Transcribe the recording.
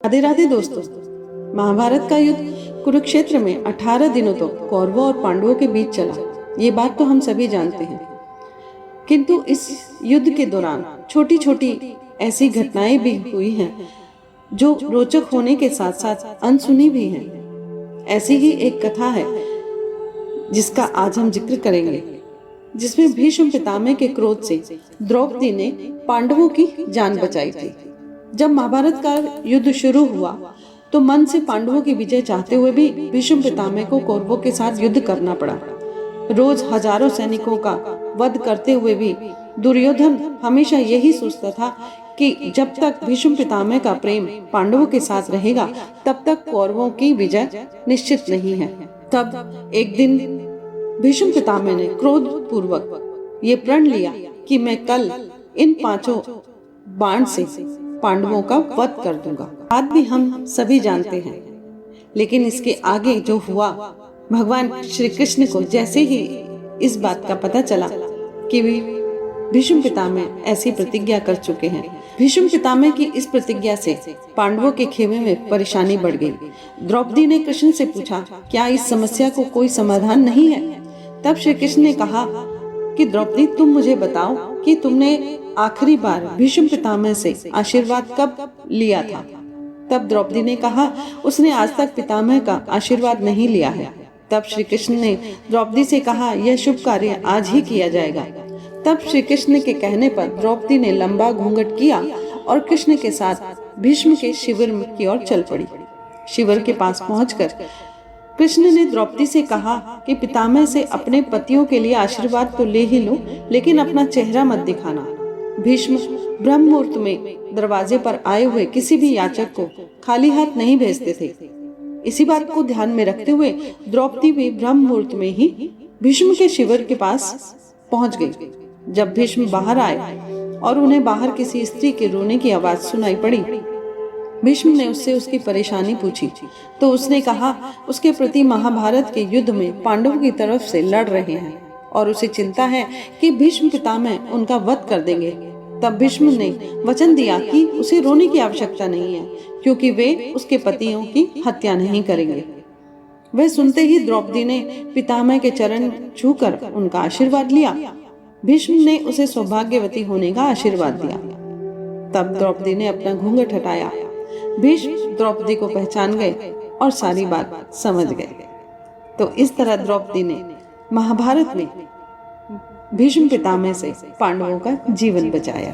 राधे राधे दोस्तों। महाभारत का युद्ध कुरुक्षेत्र में 18 दिनों तक तो कौरवों और पांडवों के बीच चला। ये बात तो हम सभी जानते हैं, किंतु इस युद्ध के दौरान छोटी छोटी ऐसी घटनाएं भी हुई हैं जो रोचक होने के साथ साथ अनसुनी भी हैं। ऐसी ही एक कथा है जिसका आज हम जिक्र करेंगे, जिसमें भीष्म पितामह के क्रोध से द्रौपदी ने पांडवों की जान बचाई थी। जब महाभारत का युद्ध शुरू हुआ तो मन से पांडवों की विजय चाहते हुए भी भीष्म पितामह को कौरवों के साथ युद्ध करना पड़ा। रोज हजारों सैनिकों का वध करते हुए भी दुर्योधन हमेशा यही सोचता था कि जब तक भीष्म पितामह का प्रेम पांडवों के साथ रहेगा तब तक कौरवों की विजय निश्चित नहीं है। तब एक दिन भीष्म पितामह ने क्रोध पूर्वक ये प्रण लिया कि मैं कल इन 5 बाण से पांडवों का वध कर दूंगा। बात भी हम सभी जानते हैं, लेकिन इसके आगे जो हुआ, भगवान श्री कृष्ण को जैसे ही इस बात का पता चला कि भीष्म पितामह ऐसी प्रतिज्ञा कर चुके हैं, भीष्म पितामह की इस प्रतिज्ञा से पांडवों के खेमे में परेशानी बढ़ गई। द्रौपदी ने कृष्ण से पूछा, क्या इस समस्या को कोई समाधान नहीं है? तब श्री कृष्ण ने कहा कि द्रौपदी, तुम मुझे बताओ कि तुमने आखिरी बार भीष्म पितामह से आशीर्वाद कब लिया था? तब द्रौपदी ने कहा, उसने आज तक पितामह का आशीर्वाद नहीं लिया है। तब श्री कृष्ण ने द्रौपदी से कहा, यह शुभ कार्य आज ही किया जाएगा। तब श्री कृष्ण के कहने पर द्रौपदी ने लंबा घूंघट किया और कृष्ण के साथ भीष्म के शिविर की ओर चल पड़ी। शिविर के पास पहुंचकर कृष्ण ने द्रौपदी से कहा कि पितामह से अपने पतियों के लिए आशीर्वाद तो ले ही लो, लेकिन अपना चेहरा मत दिखाना। भीष्म ब्रह्म मुहूर्त में दरवाजे पर आए हुए किसी भी याचक को खाली हाथ नहीं भेजते थे। इसी बात को ध्यान में रखते हुए द्रौपदी भी ब्रह्म मुहूर्त में ही भीष्म के शिविर के पास पहुंच गई। जब भीष्म बाहर आए और उन्हें बाहर किसी स्त्री के रोने की आवाज सुनाई पड़ी, भीष्म ने उससे उसकी परेशानी पूछी तो उसने कहा उसके प्रति महाभारत के युद्ध में पांडवों की तरफ से लड़ रहे हैं और उसे चिंता है कि भीष्म पितामह उनका वध कर देंगे। तब भीष्म ने वचन दिया कि उसे रोने की आवश्यकता नहीं है, क्योंकि वे उसके पतियों की हत्या नहीं करेंगे। वह सुनते ही द्रौपदी ने पितामह के चरण छूकर उनका आशीर्वाद लिया। भीष्म ने उसे सौभाग्यवती होने का आशीर्वाद दिया। तब द्रौपदी ने अपना घूंघट हटाया। भीष्म द्रौपदी को पहचान गए और सारी बात समझ गए। तो इस तरह द्रौपदी ने महाभारत में भीष्म पितामह से पांडवों का जीवन बचाया।